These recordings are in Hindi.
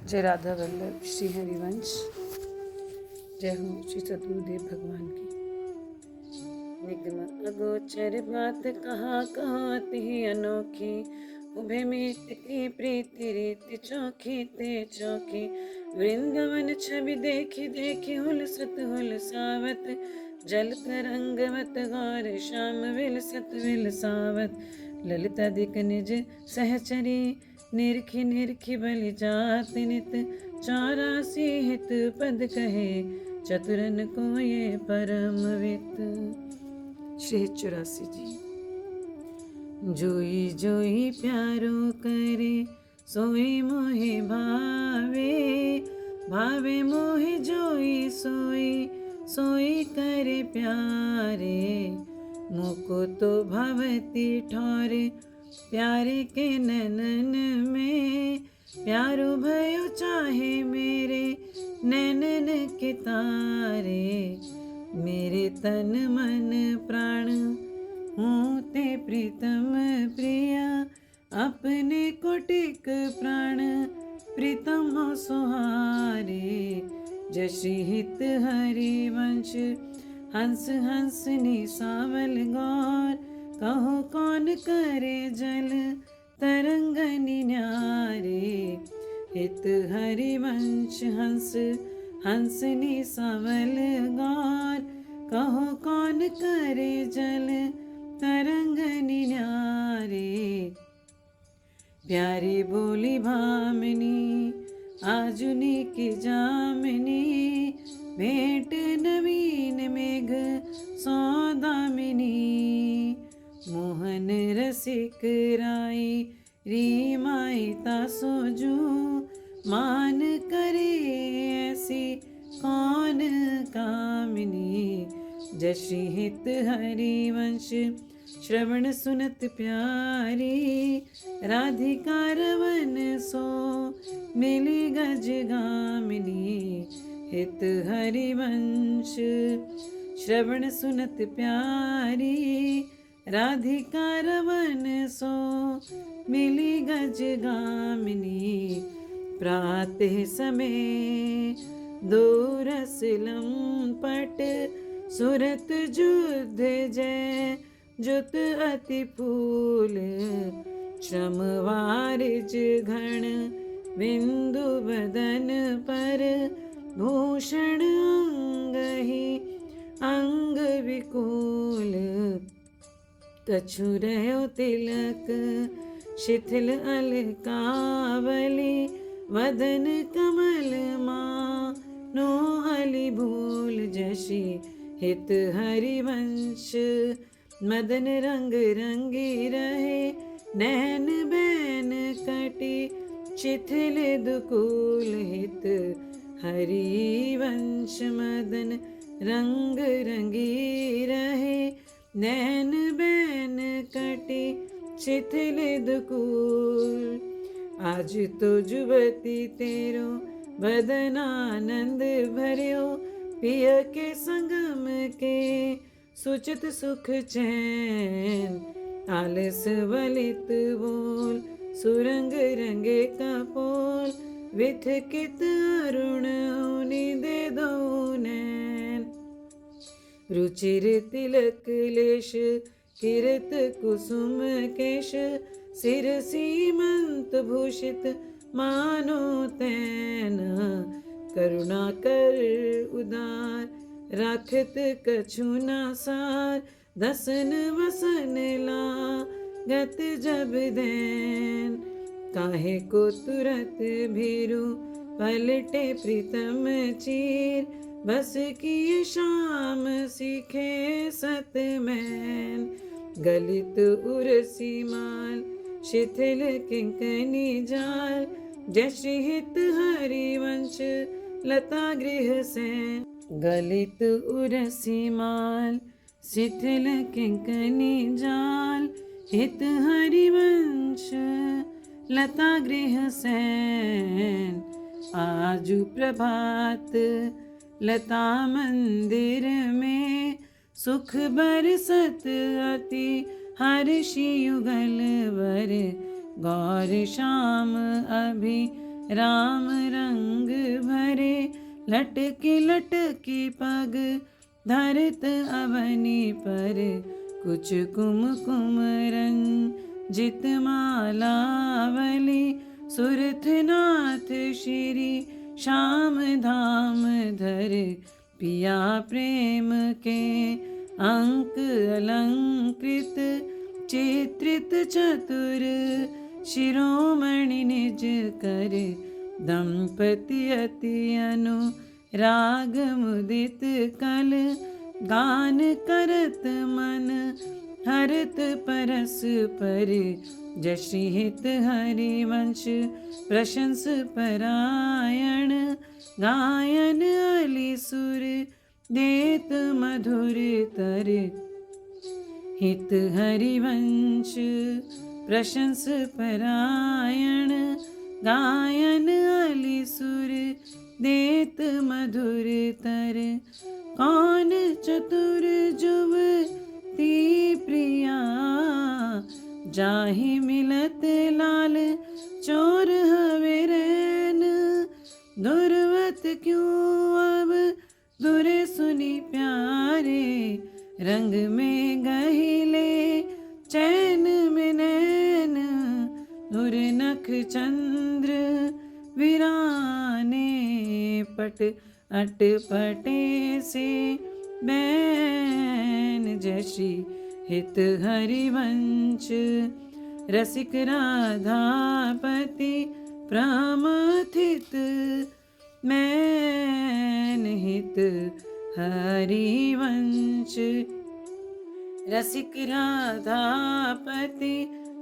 जय राधा वल्लभ श्री हरिवंश। जय हो श्री सद्गुरुदेव भगवान की। निगम अगोचर बात कहा कहते ही अनोखी, उभे मीत की प्रीति रीति चौखी ते चौखी। वृंदावन छवि देखी देखी हुलसत हुलसावत, जल तरंगवत गौर श्याम विलसत विलसावत। ललिता दिक निज सहचरी, निरखी निरखी बलि जात नित। 84 हित पद कहे, चतुरन को ये परमवित। श्री 84 जी। जोई जोई प्यारो करे, सोई मोहे भावे। भावे मोहे जोई सोई, सोई करे प्यारे। मुको तो भवती ठौरे, प्यारे के नैनन में। प्यारो भयो चाहे मेरे, नैनन के तारे। मेरे तन मन प्राण हूँ ते प्रीतम प्रिया। अपने कोटिक प्राण प्रीतम सुहारे। जशि हित हरिवंश, हंस हंसनी सावल गौर। कहो कौन करे जल तरंगनि न्यारे। हित हरिवंश हंस हंसनी सावल गौर। कहो कौन करे जल तरंगनि न्यारे। प्यारी बोली भामिनी, आजुनी की जामिनी। भेंट नवीन मेघ सौदामिनी। मोहन रसिक राई, रीमाई तासोजू। मान करे ऐसी कौन कामिनी। जशि हित हरिवंश, श्रवण सुनत प्यारी। राधिका रवन सो, मिली गज गामिनी। हित हरिवंश, श्रवण सुनत प्यारी। राधिका रवन सो, मिली गज गामिनी। प्रातः समय दूरस लंपट, सुरत जुध जय जुत अति फूल। श्रम वारिज घन, बिंदु बदन पर। भूषण अंग ही अंग विकूल। कछु रहो तिलक, शिथिल अलकावली। वदन कमल मानो हलि भूल। जशि हित हरिवंश, मदन रंग रंगी रहे। नैन बैन कटी, शिथिल दुकूल। हित हरिवंश, मदन रंग रंगी रहे। नैन बैन कटी, शिथिल दुकूल। आज तो जुबती तेरो, बदन आनंद भर्यो। पिय के संगम के, सुचित सुख चैन। आलस वलित बोल, सुरंग रंगे कपोल। विथ कित अरुण होनी दे दो नैन। रुचिर तिलक लेश, किरत कुसुम केश। सिर सीमंत भूषित मानो तैन। करुणा कर उदार, राखत कछु न सार। दसन वसन लागत जब दैन। काहे को तुरत भीरु, पलटे प्रीतम चीर। बस किए शाम सीखे सतमैन। गलित उर्सी माल, शिथिल किंकनी जाल। जशि हित हरिवंश, लता गृह सैन। गलित उर्सी माल, शिथिल किंकनी जाल। हित हरिवंश, लता गृह सैन। आजु प्रभात, लता मंदिर में। सुख बरसत अति हर्षि युगल वर। गौर श्याम अभी राम रंग भरे लटकी लटकी पग धरत अवनी पर कुछ कुमकुम रंजित मालावली सुरथनाथ श्री श्याम धाम धर पिया प्रेम के अंक अलंकृत चित्रित चतुर शिरोमणि निज कर दंपति अति अनुराग मुदित कल गान करत मन हरत परस पर जशि हित हरिवंश प्रशंस परायण गायन अली सुर देत मधुर तर हित हरिवंश प्रशंस परायण गायन अली सुर देत मधुर तर कौन चतुर जुवती प्रिया जाहि मिलत लाल चोर हवे रैन दुर्वत क्यों अब दुरे सुनी प्यारे रंग में गहिले चैन में नैन दुर नख चंद्र वीराने पट अटपटे से बैन जशि हित हरिवंश रसिक राधापति प्रमथित मैन हित हरिवंश रसिक राधापति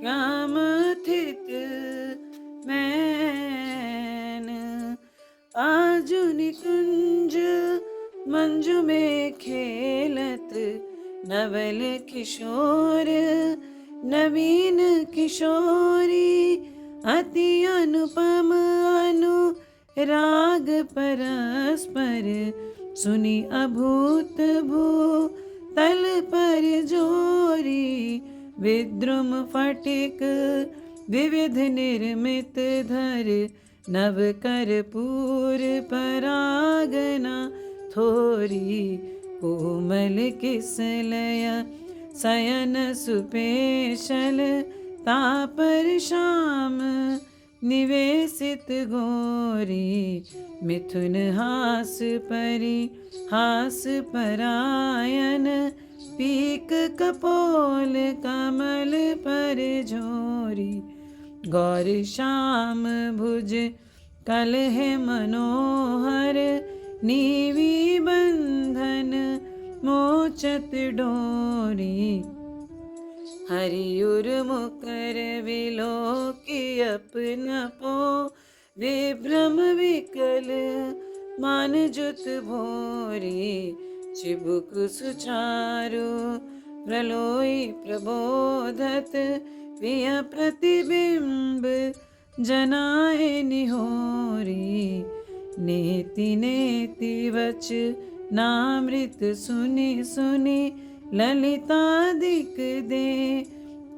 प्रमथित मैन आजु निकुंज मंजु में खेलत नवल किशोर नवीन किशोरी अति अनुपम अनुराग परस्पर सुनी अभूत भू तल पर जोरी विद्रुम फटिक विविध निर्मित धर नव कर्पूर परागना थोरी कोमल किसलय शयन सुपेशल तापर श्याम निवेशित गोरी मिथुन हास परी हास परायन पीक कपोल कमल पर झोरी गौर श्याम भुज कलह मनोहर नीवी बंधन मोचत डोरी हरियुर मुकर विलोकी अपना पो विभ्रम विकल मान जुत भोरी चिबुक सुचारु प्रलोई प्रबोधत प्रिय प्रतिबिंब जनाए निहोरी नेति नेति वच नामृत सुनि सुनि ललितादिक दे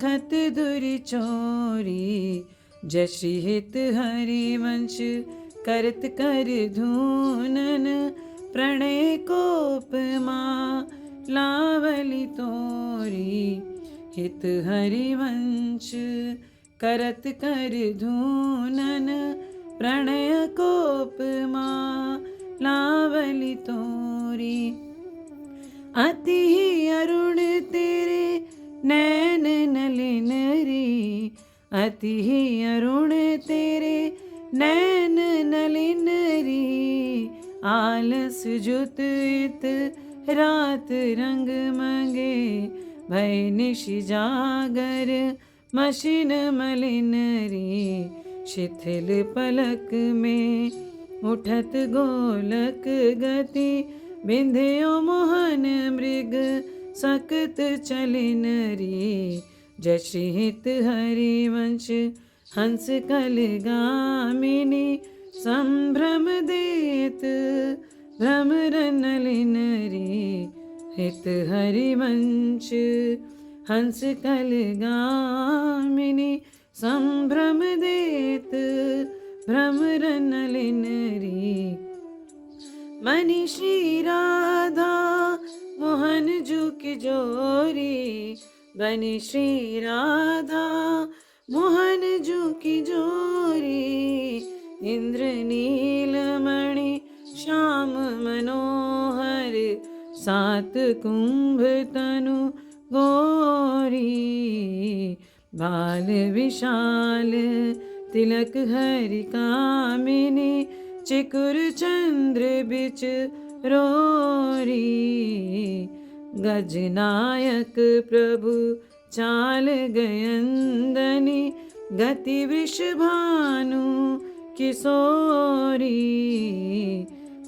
खत दुरि चोरी जशि हित हरिवंश करत कर धूनन प्रणय कोपमा लावली तोरी हित हरिवंश करत कर धूनन प्रणय कोपमा लावली तोरी अति अरुण तेरे नैन नलिन री अति अरुण तेरे नैन नलिन री आलस जुत इत रात रंग मंगे भय निशि जागर मशीन मलिन री शिथिल पलक में उठत गोलक गति बिंध्यो मोहन मृग सकत चलिन री जशि हित हरिवंश हंस कल गामिनी संभ्रम देत भ्रमर नलिन री हित हरिवंश हंस कल गामिनी संभ्रम देत भ्रमर नलिनरी। मणि श्री राधा मोहन जू की जोरी, बनी श्री राधा मोहन जू की जोरी। इंद्र नीलमणि श्याम मनोहर, सात कुंभ तनु गौरी। बाल विशाल तिलक हरि कामिनी, चिकुर चंद्र बिच रोरी। गजनायक प्रभु चाल गयंदनी, गति वृषभानु किशोरी।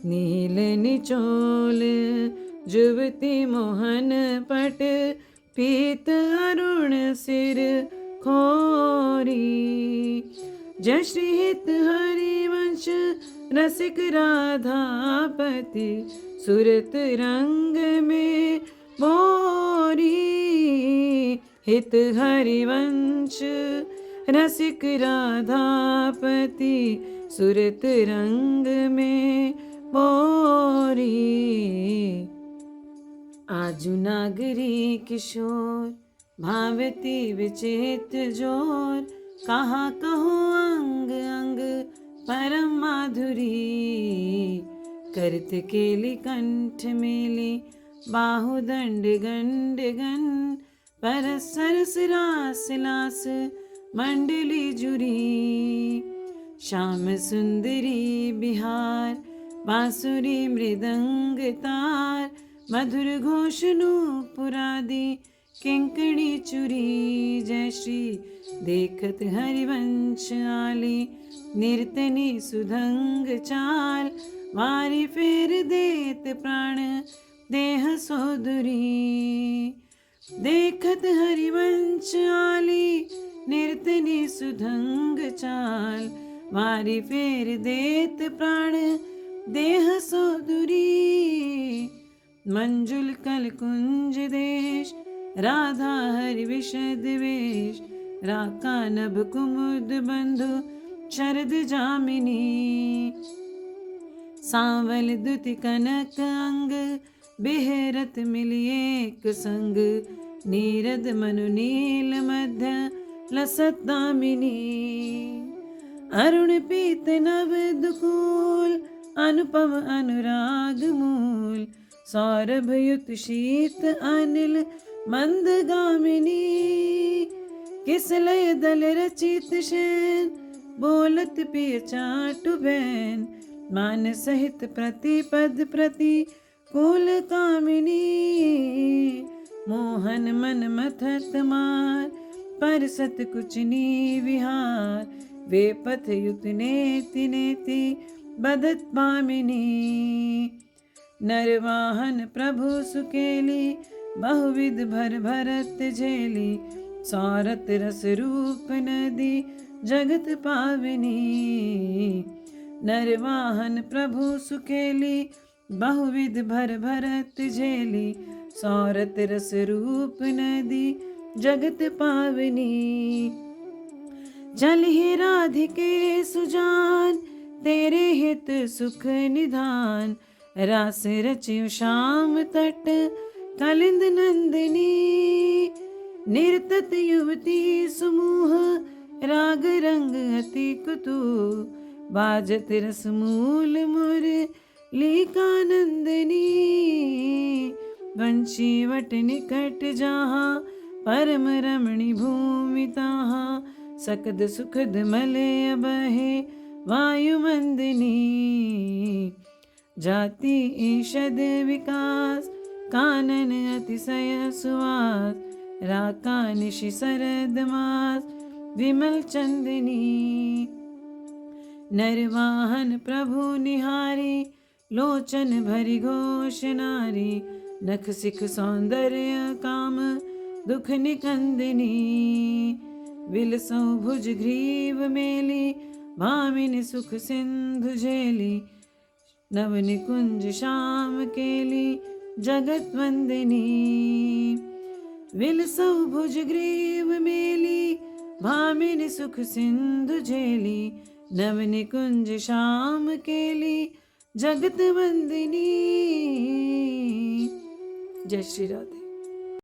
नील निचोल जुवती मोहन पट, पीत अरुण सिर खोरी। जय श्री हित हरिवंश रसिक राधापति, सुरत रंग में मोरी। हित हरिवंश रसिक राधापति, सुरत रंग में मोरी। आजु नागरी किशोर, भावती विचित जोर। कहाँ कहो अंग अंग परम माधुरी। करत केली कंठ मेली, बाहु दंड गंड गन। परस सरस रास लास मंडली जुरी। श्याम सुंदरी बिहार, बांसुरी मृदंग तार। मधुर घोष नूपुरादि किंकणी चुरी। जय श्री देखत हरिवंश आली, नीरतनी सुधंग चाल। वारी फेर देत प्राण देह सोदुरी। देखत हरिवंश आली, नीरतनी सुधंग चाल। वारी फेर देत प्राण देह सोदुरी। मंजुल कल कुंज देश, राधा हरि विशद वेश। राका नभ कुमुद बंधु शरद जामिनी। सांवल दुति कनक अंग, बिहरत मिली एक संग। नीरद मनु नील मध्य लसत दामिनी। अरुण पीत नव दुकूल, अनुपम अनुराग मूल। सौरभ युत शीत अनिल मंदगामिनी। किस लय दल रचित शैन, बोलत पिय चाटु बैन। मान सहित प्रतिपद प्रति कुल कामिनी। मोहन मन मथत मार, परसत कुचनी विहार। वे पथ युत नेति नेति बदत पामिनी। नरवाहन प्रभु सुकेली, बहुविध भर भरत झेली। सौरत रस रूप नदी जगत पावनी। नरवाहन प्रभु सुकेली, बहुविध भर भरत झेली। सौरत रस रूप नदी जगत पावनी। चल ही राधिके सुजान, तेरे हित सुख निधान। रास रचियो श्याम तट कलिंद नंदिनी। निर्तत युवती समूह, राग रंग अति कुतूह। बाजत रस मूल मुरली कानंदनी। वंशी वट निकट जहाँ, परम रमणी भूमि तहाँ। सकद सुखद मलय बहे वायुमंदिनी। जाति ईषद विकास, कानन अतिशय सुवास। राका निशि शरद मास, विमल चंदनी। नरवाहन प्रभु निहारी, लोचन भरी घोष नारी। नख सिख सौंदर्य काम, दुख निकंदिनी। विलसौ भुज ग्रीव मेली, भामिनी सुख सिंधु झेली। नव निकुंज श्याम केली, जगत वंदिनी। विलसौ भुज ग्रीव मेली, भामिनी सुख सिंधु झेली। नव निकुंज श्याम केली जगत वंदिनी। जय श्री राधे।